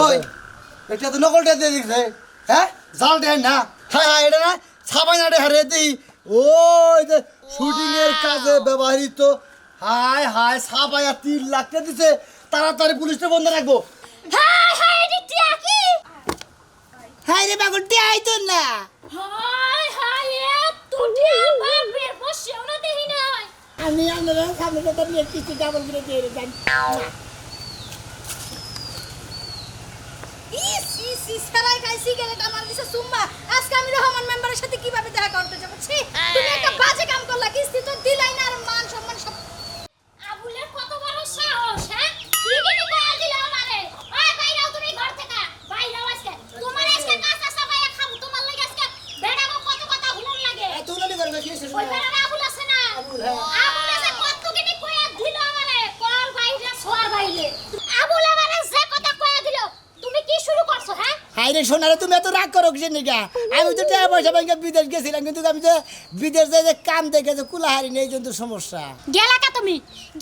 ওই এটা তো নকলটা দিয়ে দিছে হ্যাঁ জাল দেন না হ্যাঁ হ্যাঁ এটা না সাবানাটে হারে দিই ওই যে শুটিং এর কাজে ব্যবহৃত হায় হায় সাবায়া 3 লাখ টাকা দিছে তাড়াতাড়ি পুলিশে বন্ধ রাখবো হাই হাই রে টিয়া কি হায় রে বাগুন টিয়াই তো না হাই হাই তুই আমার বের বসেও না দেহি নাই আমি আপনারা সামনে কথা নিয়ে কিছু ডাবল করে দিয়ে দেন ইস সারাই খাই সিগারেট আমার দিছে সুম্মা আজকে আমি রহমান মেম্বারের সাথে কিভাবে দেখা করতে যাব ছি তুমি একটা বাজে কাম করলা কিস্তি তো দিলাই না আর মান সম্মান সব আবুলের কত বড় সাহস হ্যাঁ কি কি কয়া দিল আমারে ওই বাইরাও তুমি ঘর থেকে বাইরাও আজকে তোমার আজকে কাঁচা সাবাইয়া খাবো তোমার লাগি আজকে বেড়াবো কত কথা হুলন লাগে তুই নলি করবে কি ওই বেড়া আবুল আছে না আবুল আছে কত কি কয়া দিল আমারে কল বাইরে সোয়ার বাইরে আবুল আমারে যে কথা কয়া দিল তুমি কি শুরু করছো হ্যাঁ হাই রে সোনারে তুমি এত রাগ করো কিসের নিকা আমি তো টাকা পয়সা ব্যাংকে বিদেশ গেছিলাম কিন্তু আমি তো বিদেশ যে কাম দেখে যে কুলাহারি নেই জন্য সমস্যা গেলাকা তুমি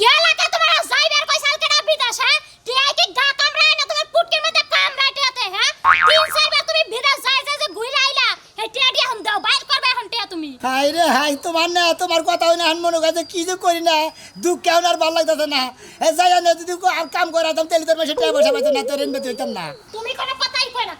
গেলাকা তোমার যাইবার কইসাল কেডা বিদেশ হ্যাঁ টিআই কি গা কামড়ায় না তোমার পুটকির মধ্যে কামড়াইতে হ্যাঁ 3-4 বার তুমি বিদেশ যাই যে ঘুরে আইলা হে টিয়া দি হম দাও বাইর করবে এখন টিয়া তুমি হাই রে হাই তোমার না তোমার কথা হই না আন মনে কাছে কি যে করি না দুঃখ কেমন আর ভালো লাগতেছে না এ যাই না যদি আর কাম করাতাম তাহলে তোর মাসে টাকা পয়সা পাইতাম না তোর এনবে হইতাম না তুমি কোনো কথাই কই না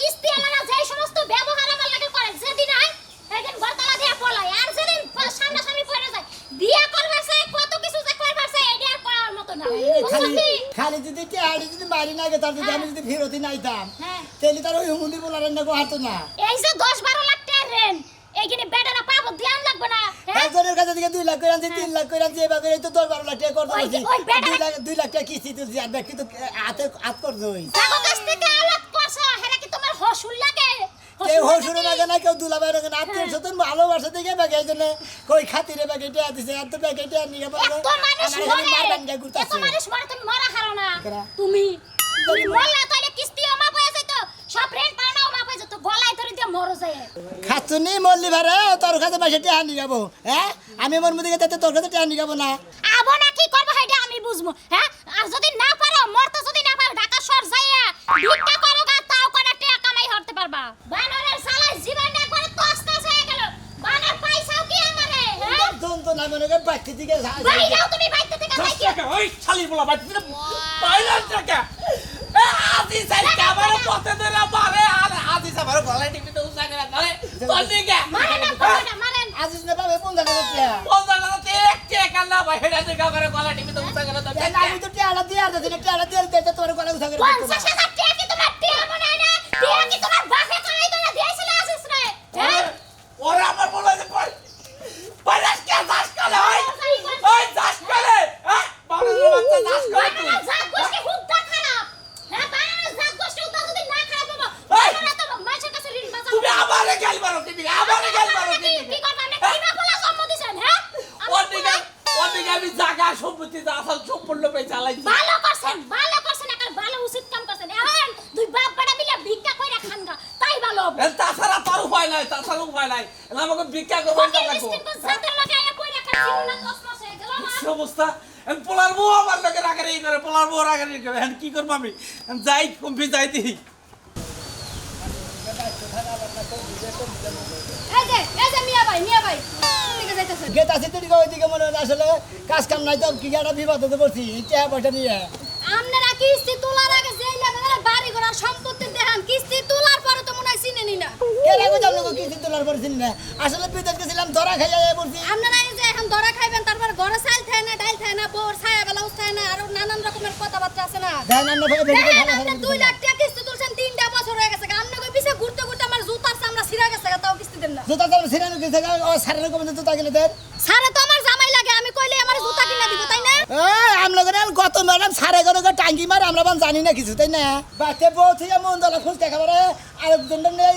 কিস্তি আলা যে সমস্ত ব্যবহার আমার লাগে করে যেদিন আই সেদিন গতলা দিয়া পলাই আর যেদিন সামনা সামনে পড়ে যায় বিয়া করবাছে কত কিছু যে করবাছে এডি আর করার মত না খালি খালি যদি টিয়াড়ি যদি মারি না গে তার যদি আমি যদি ফেরতি নাইতাম হ্যাঁ তাহলে তার ওই হুমুন্দির বলার না গো হারতো না এই যে 10-12 লাখ টাকা রেন এইখানে বেটারা পাবো ধ্যান লাগবে না হ্যাঁ একজনের কাছে থেকে 2 লাখ করে আনছি 3 লাখ করে আনছি এভাবে এই তো 10-12 লাখ টাকা করতে পারছি ওই বেটা 2 লাখ টাকা কিস্তি তুলছি আর ব্যক্তি তো হাত করছে ওই জাগো কাছ থেকে আলাপ করছো হেরা কি তোমার হসুল লাগে কেউ হসুরে লাগে না কেউ দুলাভাই লাগে না আত্মীয় স্বজন ভালোবাসা দেখে ব্যাগে এই জন্য কই খাতিরে ব্যাগে টিয়া দিছে আর তো ব্যাগে টিয়া নিয়ে বলে এত মানুষ মারবান গা এত ঘুরতাছে মানুষ মরে তুমি মারা হারো না কেরা? তুমি তুমি মরলা তাহলে কিস্তি আমা পয়সা যাইতো সব রেন্ট পাওনা আমা পয়সা যেত গলায় ধরে দিয়ে মরো যায় খাচ্ছনি মল্লি ভারে তোর কাছে পয়সা টিয়া নিয়ে যাবো হ্যাঁ আমি মোর মুদিকে যেতে তোর কাছে টিয়া নিয়ে যাবো না আবো না কি করব হেডা আমি বুঝমু হ্যাঁ আর যদি না পারো মরতে যদি না পারো ঢাকা শহর যাইয়া ভিক্ষা করো গা তাও কোন টাকা কামাই করতে পারবা বানরের সালা জীবনটা একবারে তছনছ হয়ে গেল বানর পয়সাও কি আমারে হ্যাঁ দন তো না মনে করে বাকি দিকে ভাই যাও তুমি বাইতে থেকে যাইকে ওই শালির বলা বাইতে দিলে বাইলার টাকা আজি সাই কাবার পথে ধরে মারে আর আজি সাবার গলায় টিপিতে উসা করে ধরে তল্লি গে মারেন আজিজ না পাবে 15 টাকা টিয়া বলদানা তে এক টাকা না ভাই হেডা থেকে করে গলায় টিপিতে উসা করে ধরে আমি তো টিয়াটা দিয়ে আর দিছি টিয়াটা দিয়ে দিতে তোর গলা উঠা করে 50,000 টাকা কি তোমার টিয়া মনে হয় না টিয়া কি তোমার বাপে করাই তো না দিয়েছিল আসিস রে হ্যাঁ ওরে আমার বলে যে বাইরাস কে দাস করে ওই দাস করে হ্যাঁ বাবার বাচ্চা দাস করে তুই বানানা জাত গোষ্ঠী হুদ্দা খারাপ হ্যাঁ বানানা জাত গোষ্ঠী হুদ্দা যদি না খারাপ হবো বানানা তো মাছের কাছে ঋণ বাঁচাবো তুমি আমারে গাল মারো তুমি আমারে গাল মারো কি তুমি করবা আমি কিবা বলা জন্ম দিছেন হ্যাঁ ওদিকে আমি জায়গা সম্পত্তি আসল সম্পূর্ণ পে চালাইছি ভালো করছেন একটা ভালো উচিত কাম করছেন এখন দুই বাপ বেটা মিলে ভিক্ষা কইরা খানগা তাই ভালো হবে তাছাড়া তার উপায় নাই তাছাড়া উপায় নাই আমাকে ভিক্ষা করবো ফকির মিসকিন তো জাতের লাগাইয়া কইরা খাচ্ছি না তছনছ হয়ে গেল আমার কি অবস্থা পোলার বউ আমার লোকের রাগারি করে পোলার বউ রাগারি করে এখন কি করবো আমি যাই কমফি যাই দিই এই যে মিয়া ভাই ঠিক যাইতেছে গেট আছে তুই ওইদিকে মনে হয় আসলে কাজ কাম নাই তো কি একটা বিপদে পড়ছি টিয়া পয়সা নিয়ে আপনারা কিস্তি তোলার আগে যেই লেভেলের বাড়ি ঘোড়া সম্পত্তি দেখান কিস্তি তোলার পরে তো মনে হয় চিনে নি না কেন আমি জানলো কিস্তি তোলার পরে চিনি না আসলে বিদেশ গেছিলাম ধরা খাইয়া পড়ছি আপনারা এই যে এখন ধরা খাইবেন তারপর ঘরে চাল খায় না ডাল খায় না বোর ছায়া ব্লাউজ খায় না আর নানান রকমের কথাবার্তা আছে না দেন আমরা ভাবে দেখেন, আপনি 2 লাখ টাকা কিস্তি তুলছেন 3টা বছর হয়ে গেছে আপনাকে পিছে ঘুরতে ঘুরতে আমার জুতার চামড়া ছিঁড়া গেছে তাও কিস্তি দেন না জুতা তো সিরানো গেছে ও সারের কমে জুতা কিনে দেন সারে তো আমার জামাই লাগে আমি কইলে আমার জুতা কিনা দিব তাই না আমরা করে গত ম্যাডাম সারে করে টাঙ্গি মারে আমরা জানি না কিছু তাই না বাচ্চা বউ থেকে মন দলা খুঁজতে খাবারে আরেকজন নেই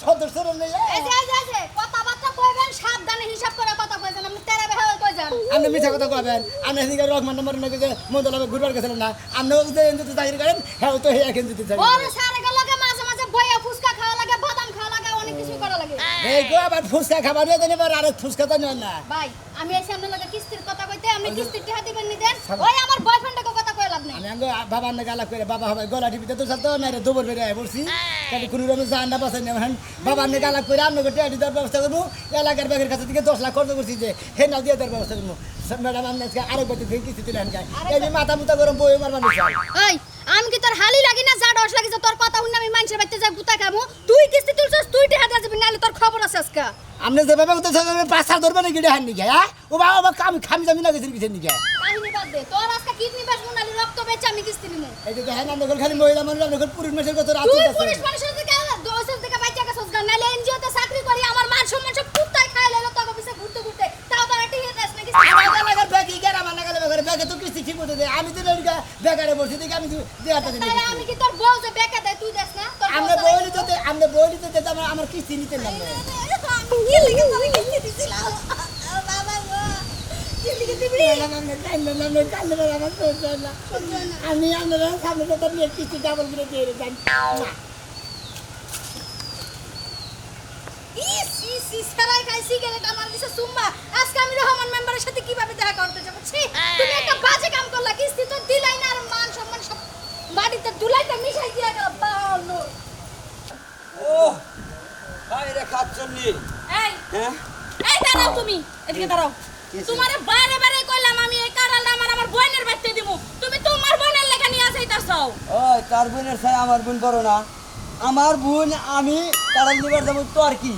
সদস্যরা নেই এই কথাবার্তা কইবেন সাবধানে হিসাব করে কথা কইবেন আপনি তেরা বেহা কই যান আপনি মিথ্যা কথা কবেন আপনি এদিকে রহমান নম্বর নাকি যে মন দলা ঘুরবার গেছিলেন না আপনিও যে এনজিতে চাকরি করেন হ্যাঁ তো হে এখন দিতে চাই ওরে সারে গেলকে মাঝে মাঝে বইয়া ফুসকা খাওয়া লাগে বাদাম খাওয়া লাগে অনেক কিছু করা লাগে এই গো আবার ফুসকা খাবার নিয়ে দেন এবার আরেক ফুসকা তো নেন না ভাই আমি এসে আপনার লাগে কিস্তির কথা কইতে আপনি কিস্তির টাকা দিবেন নি দেন ওই আমার বয়ফ্রেন্ডকে কথা কইলা লাভ নেই। আমি আঙ্গ বাবার না গালা করে বাবা হবে গলা টিপিতে তো সাথে না রে দুবার বেরিয়ে পড়ছি তাহলে কোনো রকম জান না বাসাই না বাবার না গালা করে আমি টেডি দেওয়ার ব্যবস্থা করবো এলাকার ব্যাগের কাছে থেকে 10 লাখ খরচ করছি যে হে নাও দিয়ে দেওয়ার ব্যবস্থা করবো ম্যাডাম আমি আজকে আরেক বছর থেকে কিস্তি দিলেন গায়ে এই যে মাথা মুতা গরম বই মারবার নিচ্ছি এই আমি কি তোর হালি লাগি না যা ডস লাগি যে তোর কথা শুনে আমি মানুষের বাড়িতে যাই গুতা খামু তুই কিস্তি তুলছস তুই টেহা দিয়ে যাবি নাহলে তোর খবর আছে আজকে আপনি যে বাবা তো পাঁচা ধরবেন না গিয়ে হান নিকে হ্যাঁ ও বাবা আমি খামি যাবি না গেছি কিসের নিকে কাহিনী বাদ দে তোর আজকে কিডনি বেচবো নাহলে রক্ত বেচে আমি কিস্তি নিমু এই যে হ্যাঁ না খালি মহিলা মানুষ আপনার পুরুষ মানুষের কত রাত তুই আছে পুলিশ মানুষের থেকে দোষের থেকে বাচ্চা কাছে সজগা নাহলে এনজিও তে চাকরি করি আমার মান সম্মান সব কুত্তায় খায় লাইলো তোকে পিছে ঘুরতে ঘুরতে তাও তোর টিহে দেশ নাকি আমার লাগার ব্যাগ ই গেরা মানা গেলে ব্যাগে তো কিস্তি ঠিক মতো দে আমি তো রেডি ব্যাগারে বসে দেখি আমি দেয়াটা দিই তাহলে আমি কি তোর বউ যে বেকা দেয় তুই দেশ না তোর আমরা বইলি তো আমার কিস্তি নিতে না কি লিখে তোরে কিস্তি দিছিলাম বাবা গো কি লিখে দিবি আমি আপনারা সামনে তো নিয়ে কিস্তি ডাবল করে দিয়ে যাই না ইস সারাই খাই সিগারেট আমার দিছে সুম্মা আজকে আমি রহমান মেম্বারের সাথে কিভাবে দেখা করতে যাব ছি তুমি একটা বাজে কাম করলা কিস্তি তো দিলাই না আর মান সম্মান সব মাটিতে দুলাইতে মিশাই দিয়া গেল বালো ও ভাই রে খাচ্ছনি এই হ্যাঁ এই দাঁড়াও তুমি এদিকে দাঁড়াও তোমারে বারে বারে কইলাম আমি এই কারালটা আমার বোনের বাড়িতে দিমু তুমি তোমার বোনের লেখা নিয়ে আসাইতাছো ওই তার বোনের ছাই আমার বোন বড় না আমার বোন আমি কাড়াল দিবার যাবো তোর কি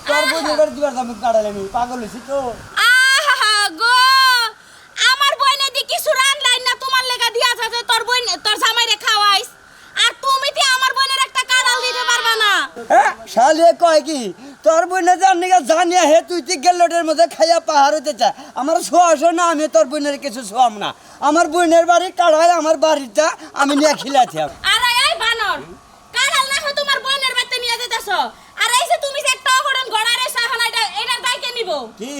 তোর বোন এবার দিবার যাবো কাড়াল আমি পাগল হইছি তো আহা গো আমার বইনে দি কিছু রান লাইন না তোমার লেখা দিয়া আছে তোর বইন তোর জামাইরে খাওয়াইস আর তুমি তে আমার বইনের একটা কারাল দিতে পারবা না হ্যাঁ শালে কয় কি তোর বোনে জানিগা জানিয়া হে তুই কি গেল্লোটের মধ্যে খাইয়া পাহাড় হইতে চা আমার শোয়াস না আমি তোর বোনের কিছু শোয়াম না আমার বোনের বাড়ি কাড়াই আমার বাড়িটা আমি নিয়ে খিলাছি আরে এই বানর কারাল না হয় তোমার বইনের বাড়িতে নিয়ে যাইতাছো আর এই যে তুমি যে একটা অঘটন গড়ারে সাহানা এটা দায়কে নিব কি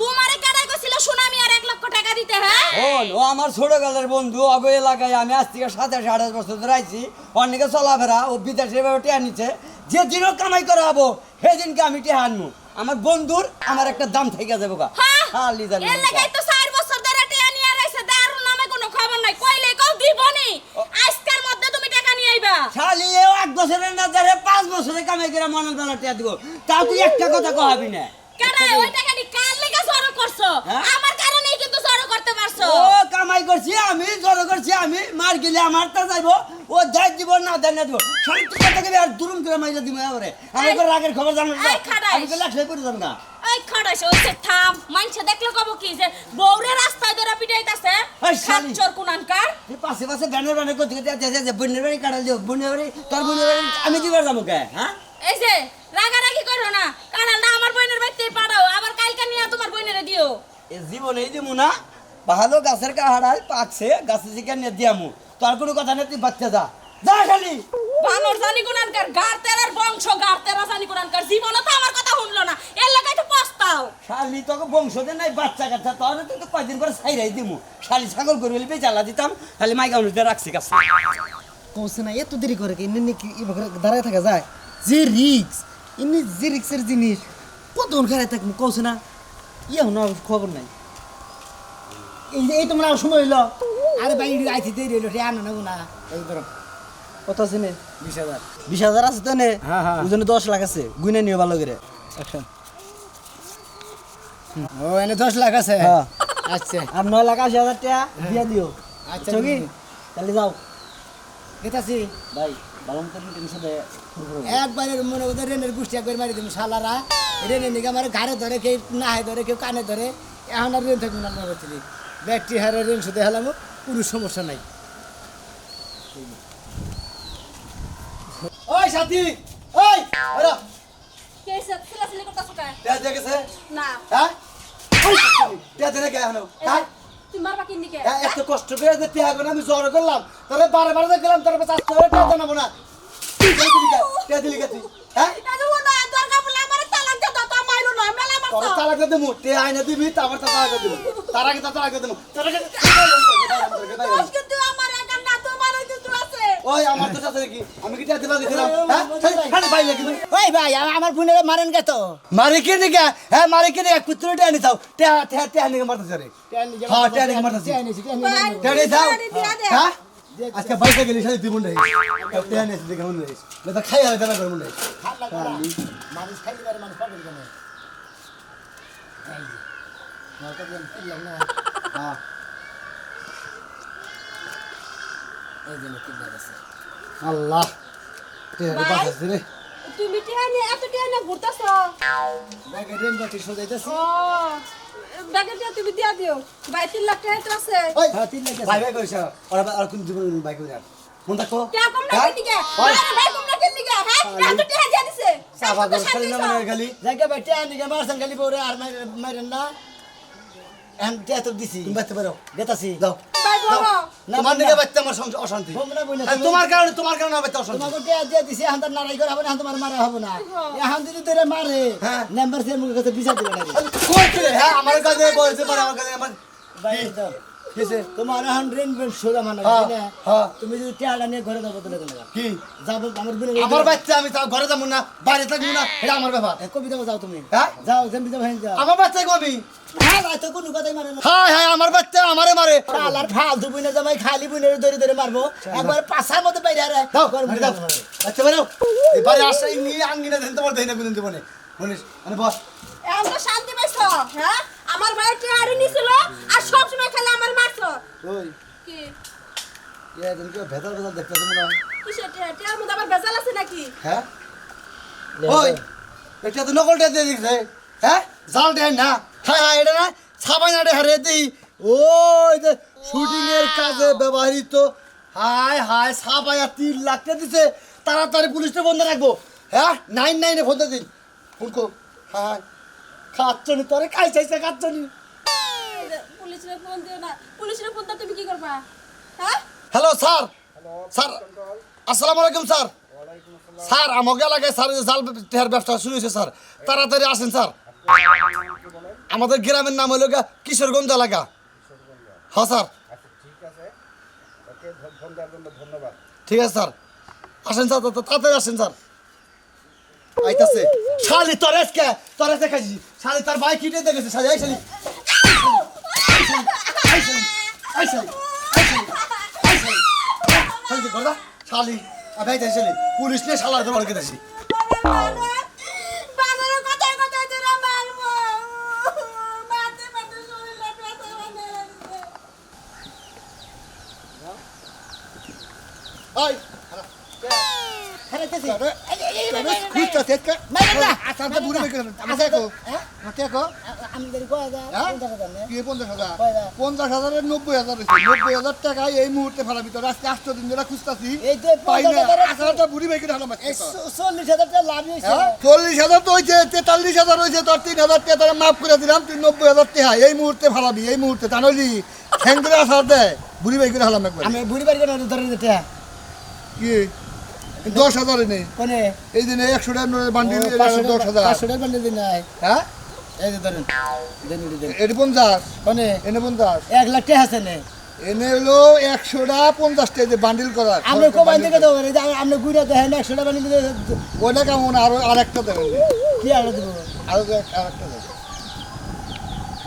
তোমারে কারাই কইছিল সুনামি আর 1 লক্ষ টাকা দিতে হ্যাঁ ও আমার ছোটকালের বন্ধু অবে এলাকায় আমি আজ থেকে 27-28 বছর ধরে আইছি অনেকে চলাফেরা ও বিদেশে টিয়া নিচ্ছে যে দিনও কামাই করাবো সেদিনকে আমি টিয়া আনবো আমার বন্ধুর আমার একটা দাম থেকে যাবো গা হ্যাঁ এর লাগাই তো 4 বছর ধরে টিয়া নিয়ে রাইছে দারুর নামে কোনো খবর নাই কইলে কও দিবনি আজকের মধ্যে তুমি টাকা নিয়ে আইবা শালি এও 1 বছরের না ধরে 5 বছরে কামাই করে মনের বেলা টিয়া দিব তাও তুই একটা কথা কহাবি না কেডা ওই টাকা নি কাল লাগা জড়ো করছো হ্যাঁ? আমার কারণেই কিন্তু জড়ো করতে পারছো ও কামাই করছি আমি জড়ো করছি আমি মার গেলে আমার তা যাইবো ও যাই দিব না দেন না দিব শালি তুই কথা কবি আর দুরুম করে মাইরা দিব আমারে আমি তো রাগের খবর জানো না এই খাড়াইস। আমি তো লাখে পড়ে যাব না এই খড়াইছে ওইছে থাম মানছে দেখলে কব কি যে বউরে রাস্তায় ধরে পিটাইতাছে এই শালি। খাচ্চর কুনানকার এই পাশে পাশে ব্যানার ব্যানার করতে করতে বোনের বাড়ি কাটাল দিও বোনের বাড়ি তোর বোনের বাড়ি আমি দিবার যাবো কে হ্যাঁ এই যে রাগারাগি করো না কারণ আমার বোনের বাড়িতে পাঠাও আবার কালকে নিয়ে তোমার বোনেরে দিও এ জীবনে এই দিমু না ভালো গাছের কাহাড়াল পাকছে গাছে থেকে নিয়ে দিয়ামু তোর কোনো কথা নেই তুই বাচ্চা যা যা খালি বানর জানি কুনানকার গার তেরার বংশ গার তেরা জানি কুনানকার জীবনে তো আমার কথা শুনলো না এর লাগাই তো পস্তাও শালি তোকে বংশতে নাই বাচ্চা কাচ্চা তোর তো কয়দিন করে ছাইরাই দিমু শালি ছাগল গরু হলে জ্বালা দিতাম খালি মাইকা অনুযায়ী রাখছি কাছে কৌছে না এত দেরি করে কি ইনি কি দাঁড়ায় থাকা যায় যে রিক্স ইনি যে রিক্সের জিনিস কতক্ষণ খারাপ থাকবো কৌছে না ইয়ে না খবর নাই এই তোমরা সময় হইলো আরে ভাই আইতে দেরি হইলো রে আনো না এই ধরো কত আছে নে 20,000 20,000 আছে তো নে হ্যাঁ, হ্যাঁ। ওজনে 10 লাখ আছে গুনে নিও ভালো করে আচ্ছা ও এনে 10 লাখ আছে হ্যাঁ। আচ্ছা আর 9,80,000 টাকা দিয়ে দিও আচ্ছা চকি তাহলে যাও গেতাছি ভাই ভালো মতো টেনশন দে একবারে মনে ওদের রেনের গুষ্টি একবার মারি দিম শালারা রেনের নিকে আমার ঘাড়ে ধরে কেউ নাহে ধরে কেউ কানে ধরে এখন আর রেন থাকবো না বলছি ব্যাগটি হারে রেন শুধু হেলাম কোনো সমস্যা নাই ওই সাথী ওই ওরা কে সিলাসিলি করতাছ কা তে দেখেছে না হ্যাঁ ওই তে দেখে কে হলো হ্যাঁ তুই মারবা কিন দিকে এত কষ্ট করে যে তে আগুন আমি জ্বর করলাম তাহলে বারে বারে গেলাম তারপর চাষতে হবে তে জানাবো না তুই তে দিলি কে তুই হ্যাঁ দাদু না দরকার বলে আমার তালাক দে তো মাইরো না মেলা তোর মারছো তালাক দেবো তে আইনা দিবি তারপর তালাক দেবো তার আগে তালাক দেবো তার আগে কিন্তু আমার একা না তোমার কিন্তু আছে ওই আমার তো চাচা কি আমি কি টিয়া দিবা গেছিলাম হ্যাঁ খালি পাইলে কিন্তু ওই ভাই আমার বোনের মারেন কে তো মারি কে নিকা হ্যাঁ মারি কে নিকা কুত্তরে টিয়া নি তাও টিয়া টিয়া টিয়া নিকা মারতেছে রে হ্যাঁ টিয়া নিকা মারতেছে টিয়া নি তাও হ্যাঁ আজকে বাইকে গেলি সাথে তুই মুন্ডে টিয়া নি দেখে মুন্ডে না তো খাই হবে দাদা করে মুন্ডে মানুষ খাইতে পারে মানুষ পাবেন কেন হ্যাঁ আল্লাহ টিয়া নি বাঁচাছে রে তুমি টিহানি এত টিহানি ঘুরতাছ বাইকে রেন বাটি সোজাইতাছি ব্যাগে দিয়ে তুমি দিয়া দিও ভাই 3 লাখ টাকা তো আছে ওই হ্যাঁ 3 লাখ ভাই ভাই কইছ আর কোন জীবন বাইকে যান মন থাকো কে কম না কেন দিকে আরে ভাই কম না কেন দিকে হ্যাঁ এত টাকা দিয়া দিছে সাবা করে খালি না মানে খালি জায়গা ভাই টিয়া নিকে মারছেন খালি বউরে আর মারেন না এম টিয়া তো দিছি তুমি বাঁচতে পারো দেতাছি দাও ভাই বলো তোমার নিকে বাচ্চা আমার অশান্তি তোমরা বইনা আর তোমার কারণে বাচ্চা অশান্তি তোমাকে টিয়া দিয়ে দিছি এখন তার নারাই করে হবে না এখন তোমার মারা হবে না এখন যদি তোরে মারে হ্যাঁ। নাম্বার সে মুখে কাছে বিচার দিবে না কই রে হ্যাঁ আমার কাছে বলতে পারে আমার কাছে আমার ভাই তো কিসে তোমার এখন রেন বেন সোজা মানে হ্যাঁ, হ্যাঁ। তুমি যদি টিয়াটা নিয়ে ঘরে যাবো তাহলে কেন কি যাবো আমার বোনের আমার বাচ্চা আমি তাও ঘরে যাবো না বাইরে থাকবো না এটা আমার ব্যাপার কবিতা যাও তুমি হ্যাঁ যাও জেমবি যাও হ্যাঁ যাও আমার বাচ্চা কবি হ্যাঁ ভাই তো কোনো কথাই মারে না হ্যাঁ হ্যাঁ আমার বাচ্চা আমারে মারে শালার ফালতু বুনে জামাই খালি বুনে ধরে ধরে মারবো একবার পাছার মধ্যে বাইরে আরে দাও দাও বাচ্চা বেরো এবারে আসা নিয়ে আঙ্গিনা দেন তোমার দেই না কোন দিব না বলিস মানে বস এখন তো শান্তি পাইছো হ্যাঁ আমার ভাই টিহারি নিছিল আর সব সময় খেলে আমার মারছো ওই কি এ দিন কি ভেতর ভেতর দেখতেছ মনে হয় কিসে টিহার মধ্যে আবার বেজাল আছে নাকি হ্যাঁ ওই এটা তো নকল দিয়ে দিছে হ্যাঁ জাল দেন না হ্যাঁ হ্যাঁ এটা না ছাপাই না হারে দিই ওই যে শুটিং এর কাজে ব্যবহৃত হায় হায় ছাপাইয়া 3 লাখ টাকা দিছে তাড়াতাড়ি পুলিশে বন্ধ রাখবো হ্যাঁ 99 এ ফোন দিন ফোন কো হায় খাচ্ছনি তোরে খাই চাইছে খাচ্ছনি পুলিশের ফোন দিও না পুলিশের ফোন তুমি কি করবা হ্যাঁ হ্যালো স্যার স্যার আসসালামু আলাইকুম স্যার স্যার আমাকে এলাকায় স্যার জাল টেহার ব্যবসা শুরু হয়েছে স্যার তাড়াতাড়ি আসেন স্যার আমাদের গ্রামের নাম হলো কিশোরগঞ্জ এলাকা হ্যাঁ স্যার ঠিক আছে স্যার আসেন স্যার তাড়াতাড়ি আসেন স্যার আইতাছে শালি তরেস খাইছি শালি তার ভাই কিনে দেখেছে শালি এই শালি শালি করদা শালি আবে এই শালি পুলিশ নে শালার ধরে রেখে দিছি বাজারে কথায় কথায় তোরা মারবো মারতে মারতে শরীরে ব্যথা বানায় ওই খেলাইতেছি খুঁজতে থেকে মারেন না আচ্ছা বুড়ো বেকে আমাকে কো আমাকে কো আমি দেরি কয় যা হ্যাঁ? কোন জায়গা জানে কি 50,000 কয়টা? 50,000 90,000 90,000 টাকা এই মুহূর্তে ফেলাবি তো আজকে 8 দিন ধরে খুঁজতাছি এই তো পাই না 50,000 আসাটা বুড়ি বেকে ঢালাম এই 40,000 টাকা লাভ হইছে 40,000 তো হইছে 43,000 হইছে তোর 3,000 টাকা তোরা মাফ করে দিলাম তুই 90,000 টাকা এই মুহূর্তে ফেলাবি এই মুহূর্তে জানলি ঠ্যাং ধরে আসার দে বুড়ি বেকে ঢালাম একবার আমি বুড়ি বাড়ি কেন ধরে দিতে কি 10,000 নেই কোনে এই দিনে 100 টাকা বান্ডিল 10,000 500 টাকা বান্ডিল দিন নাই হ্যাঁ এই যে ধরেন দেন দেন এটি 50 কোনে এনে 50 1 লাখ টাকা আছে নে এনে হলো 100 টাকা 50 টাকা বান্ডিল করা আপনি কোবাই থেকে দাও রে আপনি গুড়া দেখেন 100 টাকা বান্ডিল ওটা কেমন আরো আরেকটা দেবেন কি আর দেব আরো আরেকটা দেবেন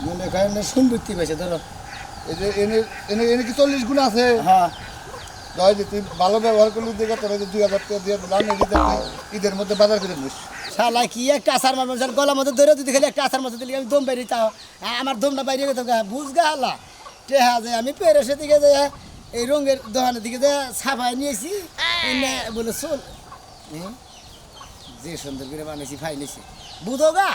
মনে করেন শুনবুতি পাইছে ধরো এই যে এনে এনে এনে কি 40 গুণ আছে হ্যাঁ দয় যে তুই ভালো ব্যবহার করলি দেখে তোরা যে 2,000 টাকা দিয়ে দিলাম ঈদের মধ্যে বাজার করে নিস শালা কি একটা আসার মারবো যার গলা মধ্যে ধরে দিতে খালি একটা আসার মধ্যে দিলে আমি দম বেরিয়ে তাও আমার দমটা বাইরে গেছে বুঝ গা হালা টেহা যায় আমি পেরেসের দিকে যায় এই রঙের দোকানের দিকে যায় সাফাই নিয়েছি এনে বলে চল যে সুন্দর করে বানিয়েছি ফাই নিয়েছি বুঝো গা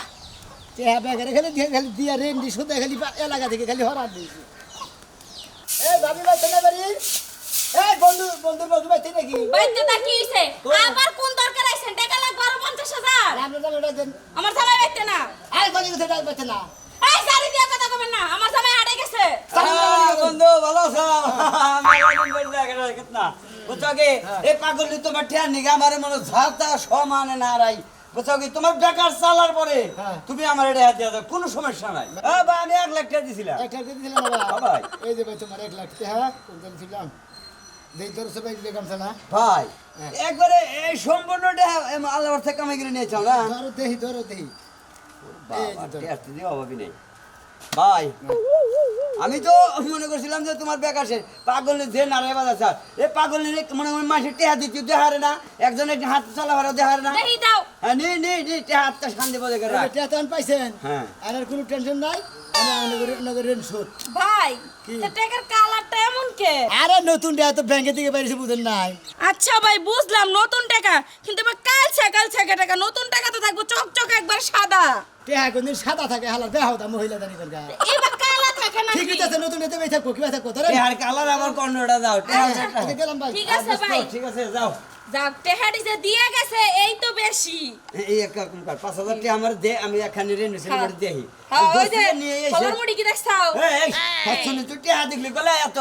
টেহা ব্যাগের খালি দিয়ে খালি দিয়া রেন্ডি শুধু খালি এলাকা থেকে খালি হরার দিয়েছি এই ভাবি বাচ্চা না বাড়ি এই বন্ধু বন্ধু বন্ধু বাচ্চা নাকি বাইতে তা কি হইছে আবার কোন দরকার আইছেন টাকা লাগবে আরো 50,000 আমরা জানো দেন আমার জামাই বাইতে না আই কোন দিকে সেটা বাচ্চা না এই সারি দিয়া কথা কবেন না আমার জামাই হাটে গেছে বন্ধু ভালো আছো কিতনা বুঝছো কি এই পাগলি তোমার ঠ্যান নিগা আমারে মনে ঝাতা সমানে না রাই বুঝছো কি তোমার বেকার চালার পরে তুমি আমার এটা হাত দিয়া দাও কোনো সমস্যা নাই বা আমি 1 লাখ টাকা দিছিলাম 1 লাখ দিয়েছিলাম বাবা ভাই এই যে ভাই তোমার 1 লাখ টাকা কোন দিয়েছিলাম দেই তোর সবাই গামছা না ভাই হ্যাঁ। একবারে এই সম্পূর্ণটা আল্লাহ থেকে কামাই করে নিয়েছ না ধরো দেহি বাবা টেস্ট দিয়ে অভাবই নেই ভাই আমি তো মনে করছিলাম যে তোমার বেকার সে পাগল যে নারায় বাজার স্যার এই পাগল মনে মনে মাসে টেহা দিচ্ছি দেহারে না একজনের হাত চলাফেরা দেহারে না দেহি দাও হ্যাঁ নে হাতটা শান্তি বলে করে রাখ টেতন পাইছেন হ্যাঁ। আর কোনো টেনশন নাই আমি নগর রেন শোধ ভাই তো টাকার কালারটা এমন কে আরে নতুন টাকা তো ব্যাংকে থেকে বাইরেছে বুঝেন নাই আচ্ছা ভাই বুঝলাম নতুন টাকা কিন্তু এবার কাল ছাকা টাকা নতুন টাকা তো থাকবো চকচক একবার সাদা টেহা কোনদিন সাদা থাকে হালার দেখাও তা মহিলা দানি করগা এবার কালা থাকে না ঠিকই আছে নতুন এতে বেই থাকো কি থাকো তোরা টেহার কালার আমার কর্ণটা দাও টেহার গেলাম ভাই ঠিক আছে ভাই ঠিক আছে যাও যাক টেহাডি যে দিয়ে গেছে এই তো বেশি এই এক রকম কর 5000 টাকা আমার দে আমি একখানে রেনুশন করে দেই হ্যাঁ ওই যে নিয়ে এসে কলার মুড়ি কি দেখছাও এই হচ্ছনে তুই টিয়া দেখলি গলা এত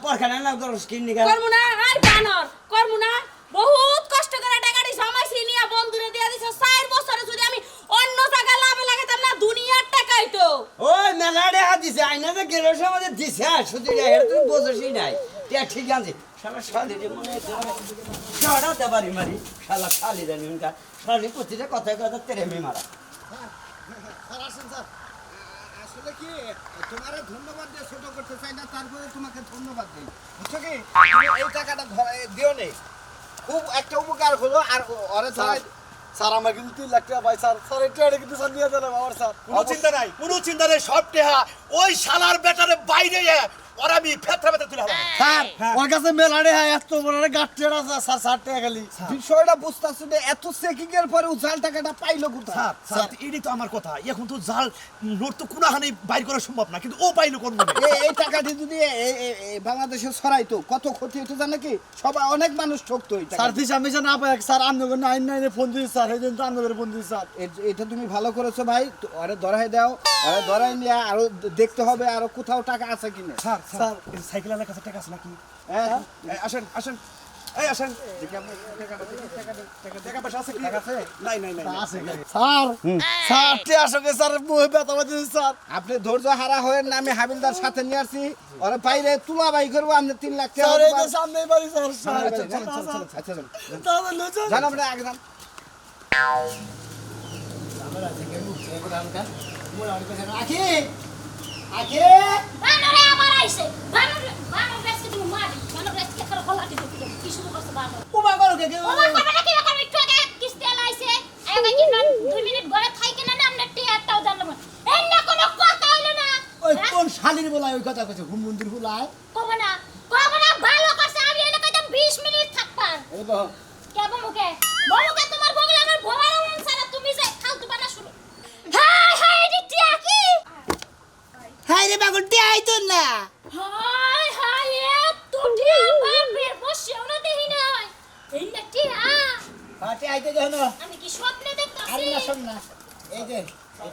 পরখানা না তোর স্কিন নিগা করমু না আর বানর করমু না বহুত কষ্ট করে টাকাটি জমাইছি নিয়া বন্ধুরে দিয়া দিছ 4 বছরে যদি আমি অন্য জায়গায় লাভে লাগাতাম না দুনিয়ার টাকাই তো ওই মেলাড়ে হাত দিছে আইনা যে গেরোস আমাদের দিছে শুধু এটা তুই বোঝসই নাই টিয়া ঠিক আছে শালা শালি রে মনে জড়া দেবারি মারি শালা শালি জানি উনকা শালি প্রতিটা কথা কথা তেরে মে মারা স্যার আসেন স্যার আসলে কি তোমারে ধন্যবাদ দিয়ে ছোট করতে চাই না তারপরে তোমাকে ধন্যবাদ দেই বুঝছো কি তুমি এই টাকাটা দিও নেই খুব একটা উপকার হলো আর ওরে স্যার আমার কিন্তু 3 লাখ টাকা ভাই স্যার এই টাকাটা কিন্তু স্যার নিয়ে যাবেন আমার স্যার কোনো চিন্তা নাই সব টেহা ওই শালার বেটারে বাইরে ওরা আমি ফেতরা তুলে হবে স্যার ওর কাছে মেলাড়ে এত বড় গাট্টের আছে স্যার 60 টাকা খালি বিষয়টা বুঝতাছ না এত চেকিং এর পরে ও জাল টাকাটা পাইলো কোথায় স্যার এটাই তো আমার কথা এখন তো জাল নোট তো কোনোখানেই বাইর করা সম্ভব না কিন্তু ও পাইলো কোন এই টাকাটি যদি বাংলাদেশে ছড়াইতো কত ক্ষতি হতো জানে কি সবাই অনেক মানুষ ঠকতো স্যার দিশা মিশা না পায় স্যার আমনগর 99 ফোন দিই স্যার এই জন্য আমনগর ফোন দিই স্যার এটা তুমি ভালো করেছো ভাই আরে ধরাই দাও আরে ধরাই নিয়ে আরো দেখতে হবে আর কোথাও টাকা আছে কিনা স্যার স্যার সাইকেল আলার কাছে টাকা আছে নাকি হ্যাঁ আসেন আসেন এই আসেন টাকা পয়সা আছে কি আছে নাই আছে স্যার স্যার তে আসলে স্যার মুহে ব্যথা বাজে স্যার আপনি ধৈর্য হারা হয়েন না আমি হাবিলদার সাথে নিয়ে আসছি ওরা বাইরে তুলা বাই করবো আপনি 3 লাখ টাকা স্যার এই তো সামনেই বাড়ি স্যার আচ্ছা তাহলে জান আমরা আগে যান আখি আখি বানরে আবার আইছে বানর রেস্ট তুমি মারি বানর রেস্ট কে করে খোলা দিতে কি শুরু করছে বানর উমা করো কে ও মা বাবা কি করে একটু আগে কিস্তি আলাইছে আগে কি না 2 মিনিট ঘরে থাইকে না আমরা টিয়াটাও জানলাম এই না কোনো কথা হইলো না ওই কোন শালির বলায় ওই কথা কইছে হুম মন্দির বলায় কমনা ভালো করছে আমি এনে কইতাম 20 মিনিট থাকতাম এই বাহ কে বমুকে তোমার বগলে আমার ভোয়ার অনুসারে তুমি যে ফালতু বানা শুরু হাই হাই এডি টিয়া কি হাই রে বাগুন টিয়াই তো না হাই হাই এত টিয়া বাপের বসেও না দেহি নাই এই না টিয়া হাতে আইতে যাও না আমি কি স্বপ্নে দেখতাছি আরে না শোন না এই যে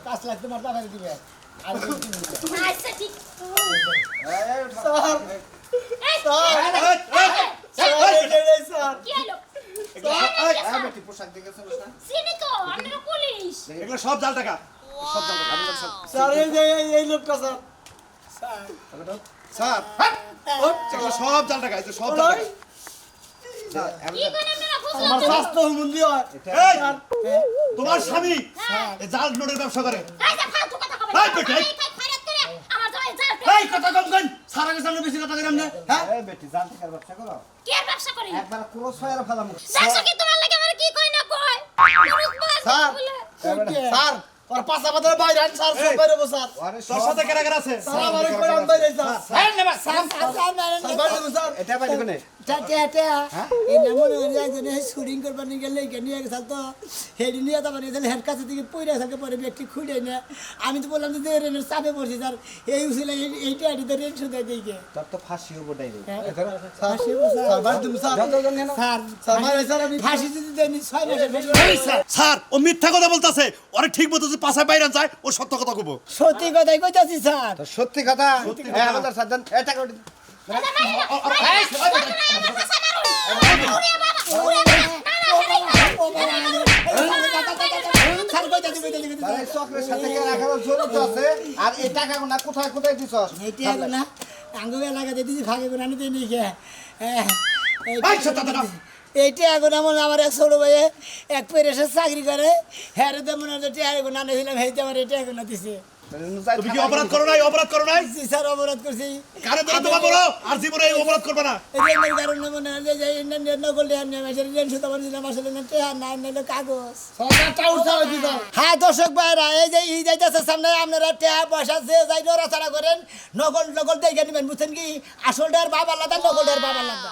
5 লাখ তোমার টাকা দিবে আর আচ্ছা ঠিক স্যার এই স্যার কি হলো বেটি পোশাক দেখে চলো না চিনি তো আমরা পুলিশ এগুলো সব জাল টাকা স্যার এই লোকটা স্যার স্যার এগুলো সব জাল টাকা এই যে সব জাল টাকা কি কোন আমরা বুঝলাম আমার স্বাস্থ্য হুমুন্দি হয় এই, তোমার স্বামী এই জাল নোটের ব্যবসা করে এই যে ফালতু কথা কবে এই বেটি, এই। খারাপ করে আমার জয় যাও এই কথা কম কন সারা কে সামনে বেশি কথা কইরাম না হ্যাঁ এই বেটি জাল টাকার ব্যবসা করো কি আর ব্যবসা করি একবার ক্রস হয়ে ফেলাম দেখছো কি তোমার লাগে আমার কি কই না কই স্যার স্যার ওর পাশা বাজারে বাইরে আন স্যার সব বাইরে বসো স্যার তোর সাথে কেরা কেরা আছে স্যার আমার কই আম বাইরে স্যার হ্যাঁ নেবা স্যার স্যার বাইরে বসো স্যার এটা বাইরে কোনে এই নামনে একজনে শুটিং করবার নিয়ে গেলে নিয়ে গেছাল তো হেডি নিয়ে তো মানে হেড কাছে থেকে পইরা থাকে পরে ব্যক্তি খুঁড়ে না আমি তো বললাম যে রেনের চাপে পড়ছি স্যার এই উসিলে এইটা আড়িতে রেন শুধু দিকে তোর তো ফাঁসি হবো ডাইরে ফাঁসি স্যার বাদ দিম স্যার স্যার মারে স্যার আমি ফাঁসি যদি দেনি 6 মাসের বেশি স্যার ও মিথ্যা কথা বলতাছে ওরে ঠিক মতো যদি পাশায় বাইরে যায় ও সত্য কথা কইবো সত্যি কথাই কইতাছি স্যার সত্যি কথা হ্যাঁ আমাদের সাথে এটা করে আর এই টাকা কোথায় কোথায় দিছস এইটা না আঙ্গুলে লাগাতে দিছি ভাগে কোনা নিতে নিয়ে এই এইটা এখন আমার এক ছোট ভাইয়ে এক পেরেসের চাকরি করে হ্যাঁ রে মনে হচ্ছে টিয়া এখন আনে দিলাম হেঁটে আমার এটা এখন দিছে তুমি কি অপরাধ করো নাই অপরাধ করো নাই জি স্যার অপরাধ করছি কারে ধরে তোমা বলো আর জীবনে এই অপরাধ করবে না রেলের কারণে মনে হয় যে ইন্ডিয়ান নকল টিয়া নিয়ে আসলে রেল সুতা আমার দিলাম আসলে না টিয়া না নিলে কাগজ হ্যাঁ দর্শক ভাইরা এই যে ই যাইতেছে সামনে আপনারা টিয়া পয়সা যে যাই নড়াচড়া করেন নকল নকল দেখে নেবেন বুঝছেন কি আসলটার বাবা আলাদা নকলটার বাবা আলাদা